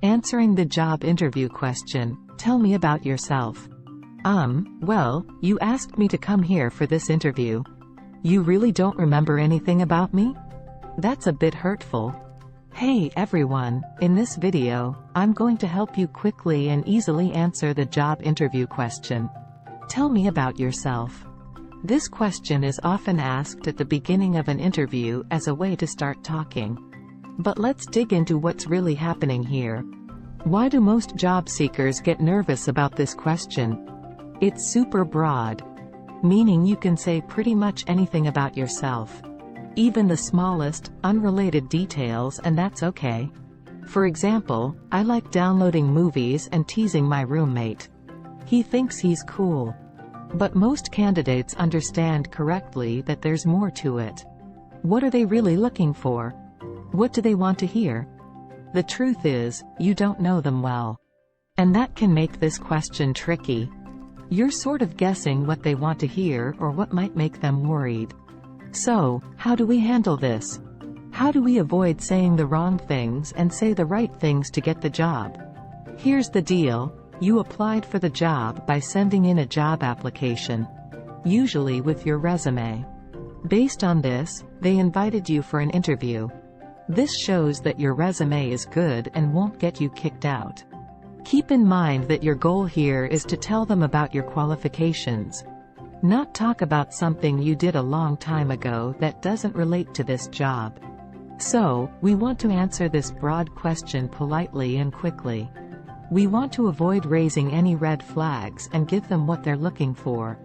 Answering the job interview question, tell me about yourself. Well, you asked me to come here for this interview. You really don't remember anything about me? That's a bit hurtful. Hey everyone, in this video, I'm going to help you quickly and easily answer the job interview question. Tell me about yourself. This question is often asked at the beginning of an interview as a way to start talking. But let's dig into what's really happening here. Why do most job seekers get nervous about this question? It's super broad, meaning you can say pretty much anything about yourself. Even the smallest, unrelated details, and that's okay. For example, I like downloading movies and teasing my roommate. He thinks he's cool. But most candidates understand correctly that there's more to it. What are they really looking for? What do they want to hear? The truth is, you don't know them well. And that can make this question tricky. You're sort of guessing what they want to hear or what might make them worried. So, how do we handle this? How do we avoid saying the wrong things and say the right things to get the job? Here's the deal. You applied for the job by sending in a job application, usually with your resume. Based on this, they invited you for an interview. This shows that your resume is good and won't get you kicked out. Keep in mind that your goal here is to tell them about your qualifications, not talk about something you did a long time ago that doesn't relate to this job. So, we want to answer this broad question politely and quickly. We want to avoid raising any red flags and give them what they're looking for.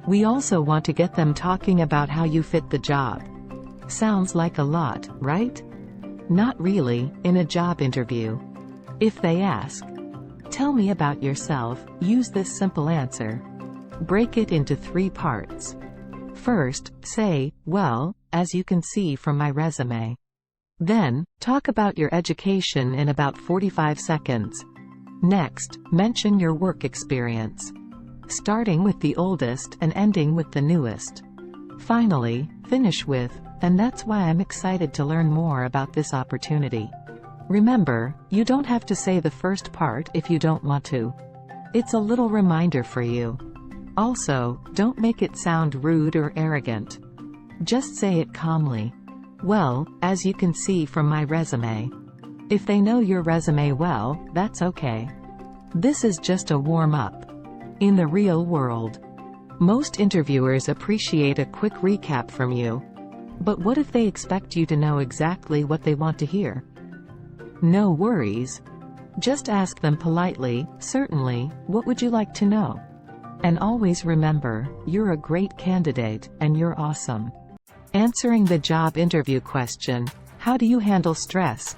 We also want to get them talking about how you fit the job. Sounds like a lot, right? Not really, in a job interview. If they ask, tell me about yourself, use this simple answer. Break it into 3 parts. First, say, well, as you can see from my resume. Then, talk about your education in about 45 seconds. Next, mention your work experience, starting with the oldest and ending with the newest. Finally, finish with, and that's why I'm excited to learn more about this opportunity. Remember, you don't have to say the first part if you don't want to. It's a little reminder for you. Also, don't make it sound rude or arrogant. Just say it calmly. Well, as you can see from my resume. If they know your resume well, that's okay. This is just a warm-up. In the real world, most interviewers appreciate a quick recap from you. But what if they expect you to know exactly what they want to hear? No worries. Just ask them politely, certainly, what would you like to know? And always remember, you're a great candidate, and you're awesome. Answering the job interview question, how do you handle stress?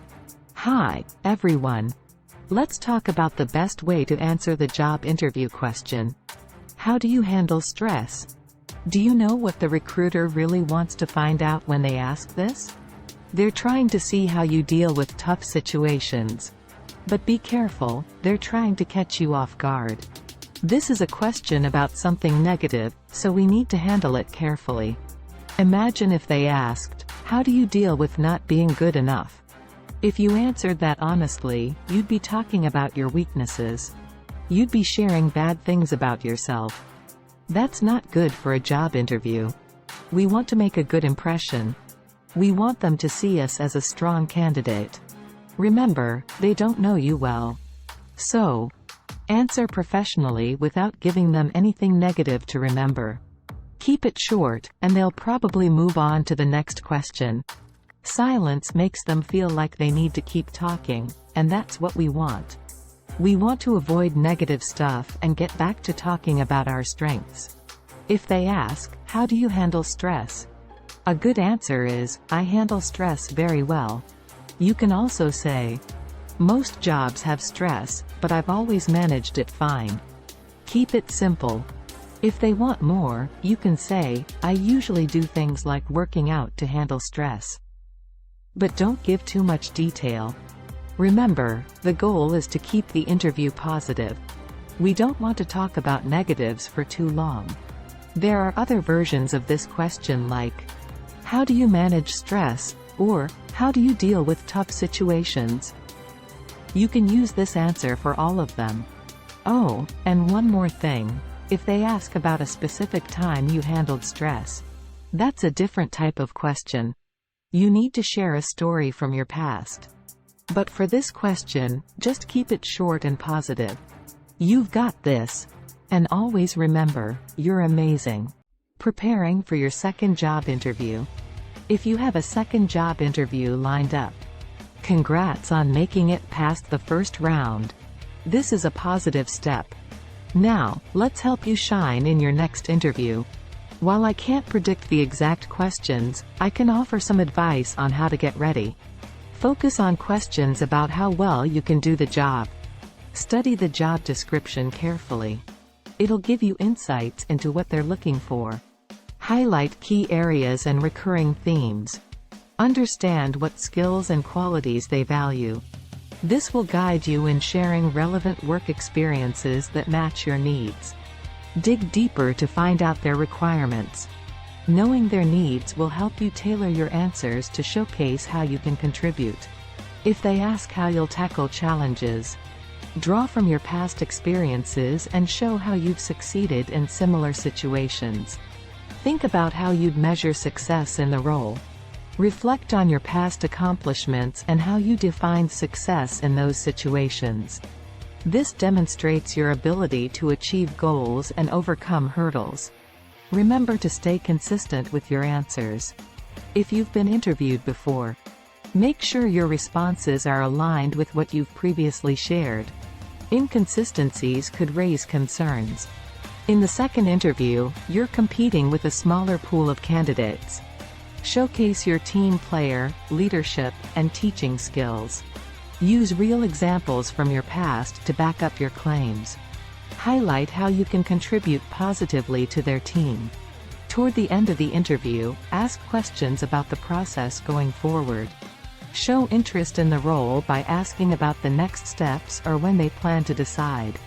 Hi, everyone. Let's talk about the best way to answer the job interview question. How do you handle stress? Do you know what the recruiter really wants to find out when they ask this? They're trying to see how you deal with tough situations. But be careful, they're trying to catch you off guard. This is a question about something negative, so we need to handle it carefully. Imagine if they asked, how do you deal with not being good enough? If you answered that honestly, you'd be talking about your weaknesses. You'd be sharing bad things about yourself. That's not good for a job interview. We want to make a good impression. We want them to see us as a strong candidate. Remember, they don't know you well. So, answer professionally without giving them anything negative to remember. Keep it short, and they'll probably move on to the next question. Silence makes them feel like they need to keep talking, and that's what we want. We want to avoid negative stuff and get back to talking about our strengths. If they ask, how do you handle stress? A good answer is, I handle stress very well. You can also say, most jobs have stress, but I've always managed it fine. Keep it simple. If they want more, you can say, I usually do things like working out to handle stress. But don't give too much detail. Remember, the goal is to keep the interview positive. We don't want to talk about negatives for too long. There are other versions of this question like, how do you manage stress? Or, how do you deal with tough situations? You can use this answer for all of them. Oh, and one more thing. If they ask about a specific time you handled stress, that's a different type of question. You need to share a story from your past. But for this question, just keep it short and positive. You've got this. And always remember, you're amazing. Preparing for your second job interview. If you have a second job interview lined up, congrats on making it past the first round. This is a positive step. Now, let's help you shine in your next interview. While I can't predict the exact questions, I can offer some advice on how to get ready. Focus on questions about how well you can do the job. Study the job description carefully. It'll give you insights into what they're looking for. Highlight key areas and recurring themes. Understand what skills and qualities they value. This will guide you in sharing relevant work experiences that match your needs. Dig deeper to find out their requirements. Knowing their needs will help you tailor your answers to showcase how you can contribute. If they ask how you'll tackle challenges, draw from your past experiences and show how you've succeeded in similar situations. Think about how you'd measure success in the role. Reflect on your past accomplishments and how you defined success in those situations. This demonstrates your ability to achieve goals and overcome hurdles. Remember to stay consistent with your answers. If you've been interviewed before, make sure your responses are aligned with what you've previously shared. Inconsistencies could raise concerns. In the second interview, you're competing with a smaller pool of candidates. Showcase your team player, leadership, and teaching skills. Use real examples from your past to back up your claims. Highlight how you can contribute positively to their team. Toward the end of the interview, ask questions about the process going forward. Show interest in the role by asking about the next steps or when they plan to decide.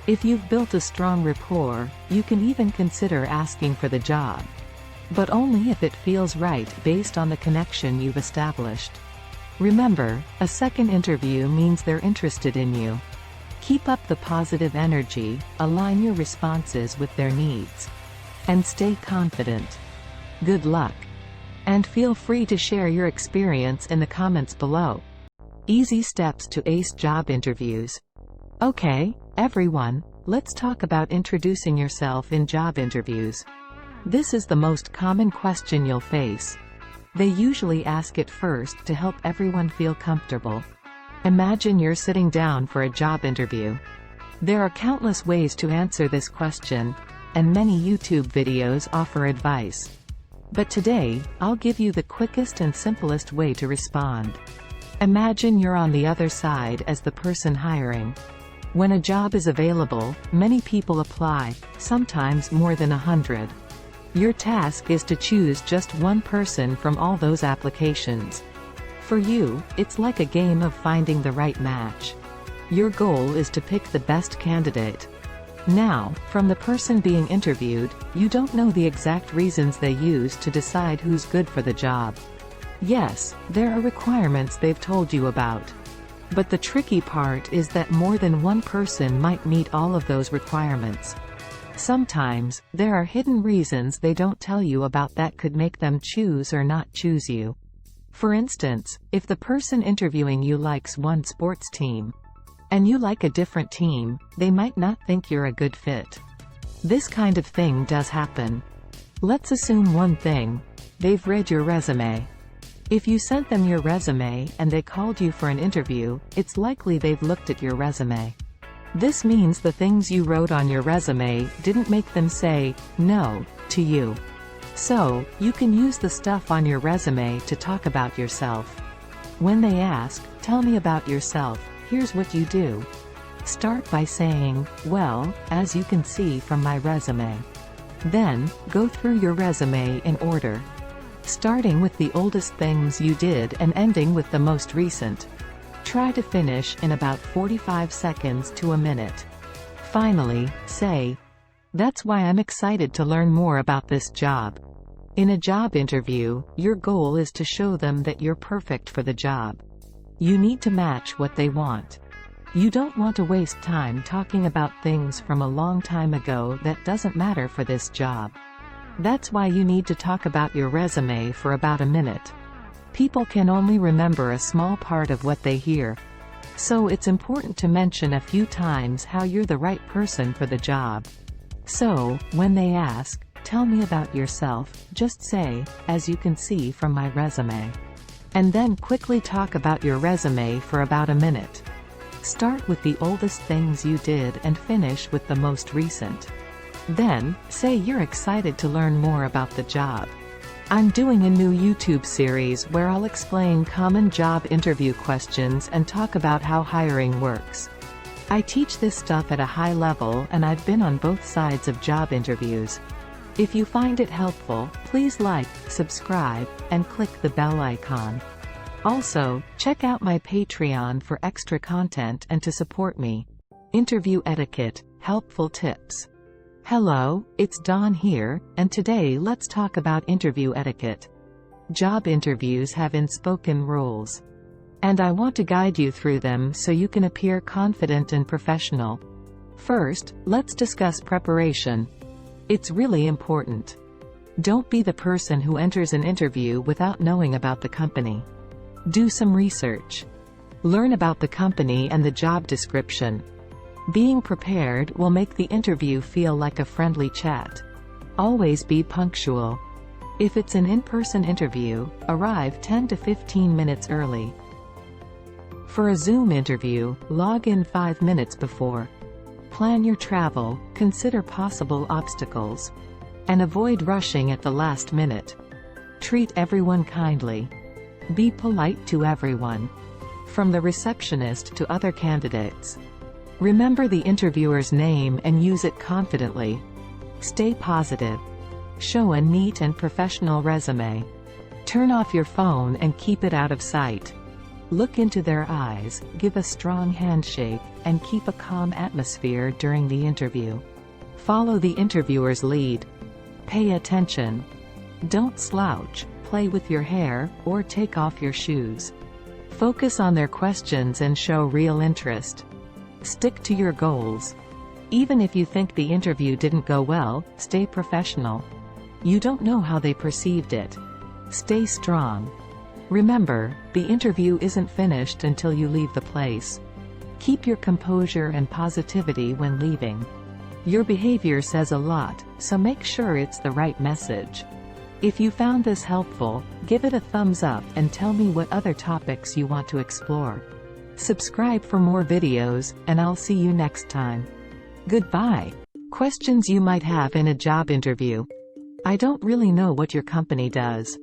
If you've built a strong rapport, you can even consider asking for the job. But only if it feels right based on the connection you've established. Remember, a second interview means they're interested in you. Keep up the positive energy, align your responses with their needs, and stay confident. Good luck. And feel free to share your experience in the comments below. Easy steps to ace job interviews. Okay, everyone, let's talk about introducing yourself in job interviews. This is the most common question you'll face. They usually ask it first to help everyone feel comfortable. Imagine you're sitting down for a job interview. There are countless ways to answer this question, and many YouTube videos offer advice. But today, I'll give you the quickest and simplest way to respond. Imagine you're on the other side as the person hiring. When a job is available, many people apply, sometimes more than 100. Your task is to choose just one person from all those applications. For you, it's like a game of finding the right match. Your goal is to pick the best candidate. Now, from the person being interviewed, you don't know the exact reasons they use to decide who's good for the job. Yes, there are requirements they've told you about. But the tricky part is that more than one person might meet all of those requirements. Sometimes, there are hidden reasons they don't tell you about that could make them choose or not choose you. For instance, if the person interviewing you likes one sports team, and you like a different team, they might not think you're a good fit. This kind of thing does happen. Let's assume one thing. They've read your resume. If you sent them your resume and they called you for an interview, it's likely they've looked at your resume. This means the things you wrote on your resume didn't make them say no to you. So, you can use the stuff on your resume to talk about yourself. When they ask, "Tell me about yourself," here's what you do. Start by saying, "Well, as you can see from my resume." Then, go through your resume in order, starting with the oldest things you did and ending with the most recent. Try to finish in about 45 seconds to a minute. Finally, say, "That's why I'm excited to learn more about this job." In a job interview, your goal is to show them that you're perfect for the job. You need to match what they want. You don't want to waste time talking about things from a long time ago that doesn't matter for this job. That's why you need to talk about your resume for about a minute. People can only remember a small part of what they hear. So it's important to mention a few times how you're the right person for the job. So, when they ask, "Tell me about yourself," just say, "As you can see from my resume." And then quickly talk about your resume for about a minute. Start with the oldest things you did and finish with the most recent. Then, say you're excited to learn more about the job. I'm doing a new YouTube series where I'll explain common job interview questions and talk about how hiring works. I teach this stuff at a high level and I've been on both sides of job interviews. If you find it helpful, please like, subscribe, and click the bell icon. Also, check out my Patreon for extra content and to support me. Interview etiquette, helpful tips. Hello, it's Dawn here, and today let's talk about interview etiquette. Job interviews have unspoken rules. And I want to guide you through them so you can appear confident and professional. First, let's discuss preparation. It's really important. Don't be the person who enters an interview without knowing about the company. Do some research. Learn about the company and the job description. Being prepared will make the interview feel like a friendly chat. Always be punctual. If it's an in-person interview, arrive 10 to 15 minutes early. For a Zoom interview, log in 5 minutes before. Plan your travel, consider possible obstacles, and avoid rushing at the last minute. Treat everyone kindly. Be polite to everyone, from the receptionist to other candidates. Remember the interviewer's name and use it confidently. Stay positive. Show a neat and professional resume. Turn off your phone and keep it out of sight. Look into their eyes, give a strong handshake, and keep a calm atmosphere during the interview. Follow the interviewer's lead. Pay attention. Don't slouch, play with your hair, or take off your shoes. Focus on their questions and show real interest. Stick to your goals. Even if you think the interview didn't go well, stay professional. You don't know how they perceived it. Stay strong. Remember, the interview isn't finished until you leave the place. Keep your composure and positivity when leaving. Your behavior says a lot, so make sure it's the right message. If you found this helpful, give it a thumbs up and tell me what other topics you want to explore. Subscribe for more videos, and I'll see you next time. Goodbye. Questions you might have in a job interview. I don't really know what your company does.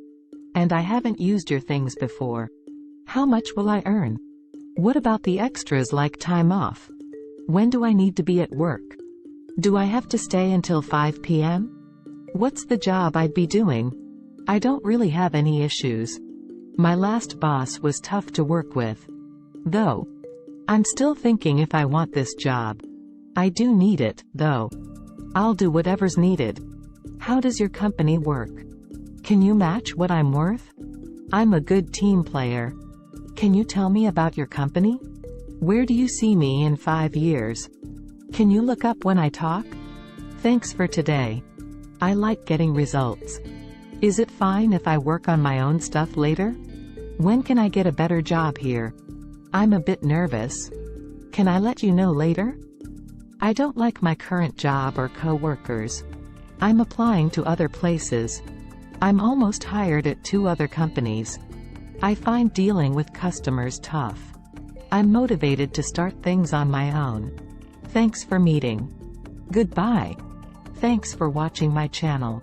And I haven't used your things before. How much will I earn? What about the extras like time off? When do I need to be at work? Do I have to stay until 5 p.m.? What's the job I'd be doing? I don't really have any issues. My last boss was tough to work with. Though, I'm still thinking if I want this job. I do need it, though. I'll do whatever's needed. How does your company work? Can you match what I'm worth? I'm a good team player. Can you tell me about your company? Where do you see me in 5 years? Can you look up when I talk? Thanks for today. I like getting results. Is it fine if I work on my own stuff later? When can I get a better job here? I'm a bit nervous. Can I let you know later? I don't like my current job or co-workers. I'm applying to other places. I'm almost hired at 2 other companies. I find dealing with customers tough. I'm motivated to start things on my own. Thanks for meeting. Goodbye. Thanks for watching my channel.